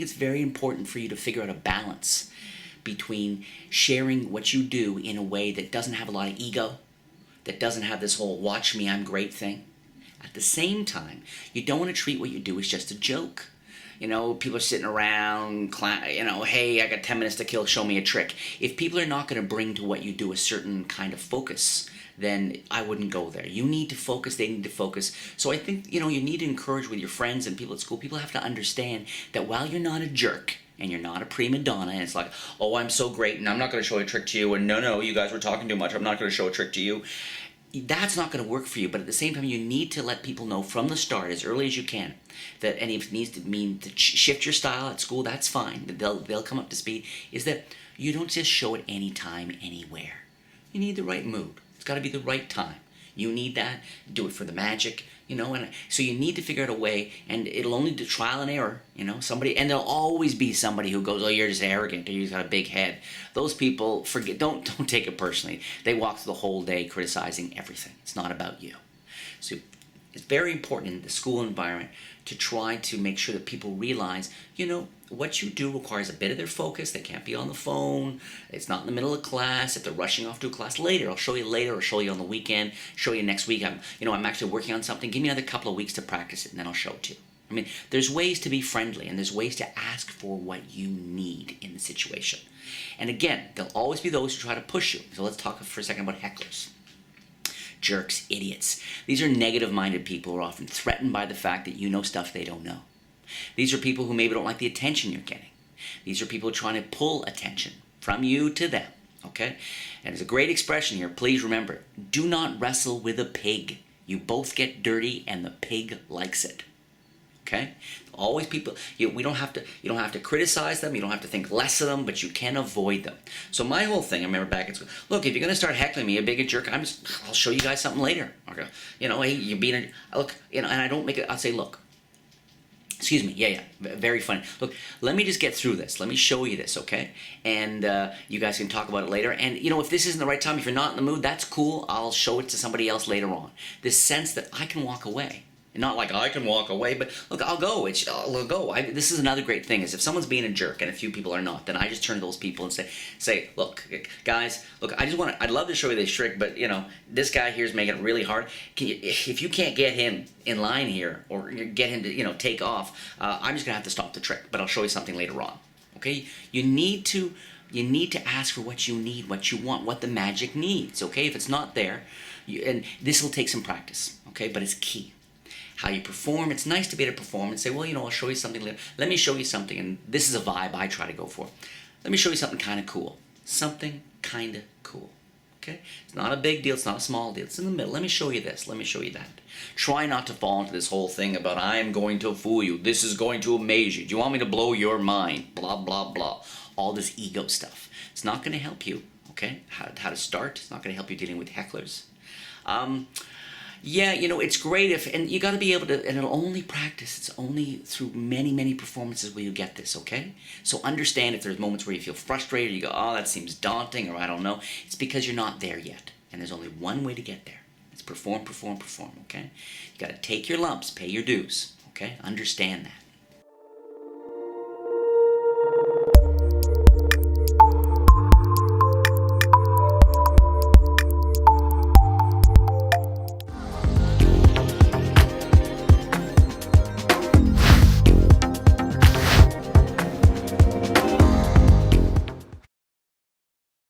it's very important for you to figure out a balance between sharing what you do in a way that doesn't have a lot of ego, that doesn't have this whole watch me, I'm great thing. At the same time, you don't want to treat what you do as just a joke. You know, people are sitting around, hey, I got 10 minutes to kill, show me a trick. If people are not going to bring to what you do a certain kind of focus, then I wouldn't go there. You need to focus, they need to focus. So I think, you need to encourage with your friends and people at school, people have to understand that while you're not a jerk, and you're not a prima donna, and it's like, oh, I'm so great, and I'm not going to show a trick to you, and no, you guys were talking too much, I'm not going to show a trick to you. That's not going to work for you, but at the same time, you need to let people know from the start, as early as you can, that, and if it needs to mean to shift your style at school, that's fine, they'll come up to speed, is that you don't just show it anytime, anywhere. You need the right mood. It's got to be the right time. You need that. Do it for the magic, and so you need to figure out a way, and it'll only do trial and error, somebody, and there'll always be somebody who goes, oh, you're just arrogant, or you've got a big head. Those people, don't take it personally. They walk through the whole day criticizing everything. It's not about you. So it's very important in the school environment to try to make sure that people realize, what you do requires a bit of their focus. They can't be on the phone. It's not in the middle of class. If they're rushing off to a class later, I'll show you later, or show you on the weekend, show you next week. I'm actually working on something. Give me another couple of weeks to practice it, and then I'll show it to you. I mean, there's ways to be friendly, and there's ways to ask for what you need in the situation. And again, there'll always be those who try to push you. So let's talk for a second about hecklers. Jerks, idiots. These are negative-minded people who are often threatened by the fact that you know stuff they don't know. These are people who maybe don't like the attention you're getting. These are people trying to pull attention from you to them, okay? And there's a great expression here. Please remember, do not wrestle with a pig. You both get dirty and the pig likes it, okay? Always people, we don't have to, you don't have to criticize them, you don't have to think less of them, but you can avoid them. So my whole thing, I remember back at school, look, if you're going to start heckling me, a big jerk, I'll show you guys something later. Okay? Hey, you're being look, and I don't make it, I'll say, look, excuse me, yeah, very funny. Look, let me just get through this. Let me show you this, okay? And you guys can talk about it later. And, if this isn't the right time, if you're not in the mood, that's cool. I'll show it to somebody else later on. This sense that I can walk away. And not like I can walk away, but look, I'll go. I'll go. This is another great thing, is if someone's being a jerk and a few people are not, then I just turn to those people and say, look, guys, look, I'd love to show you this trick, but, this guy here is making it really hard. If you can't get him in line here, or get him to, take off, I'm just going to have to stop the trick, but I'll show you something later on, okay? You need to ask for what you need, what you want, what the magic needs, okay? If it's not there, and this will take some practice, okay, but it's key. How you perform, it's nice to be able to perform and say, well, I'll show you something later. Let me show you something, and this is a vibe I try to go for. Let me show you something kind of cool. Something kind of cool, okay? It's not a big deal, it's not a small deal, it's in the middle. Let me show you this, let me show you that. Try not to fall into this whole thing about, I am going to fool you, this is going to amaze you, do you want me to blow your mind, blah, blah, blah. All this ego stuff. It's not going to help you, okay? How to start, it's not going to help you dealing with hecklers. Yeah, it's great and you got to be able to, and it'll only practice. It's only through many, many performances will you get this, okay? So understand if there's moments where you feel frustrated, you go, oh, that seems daunting, or I don't know. It's because you're not there yet, and there's only one way to get there. It's perform, perform, perform, okay? You got to take your lumps, pay your dues, okay? Understand that.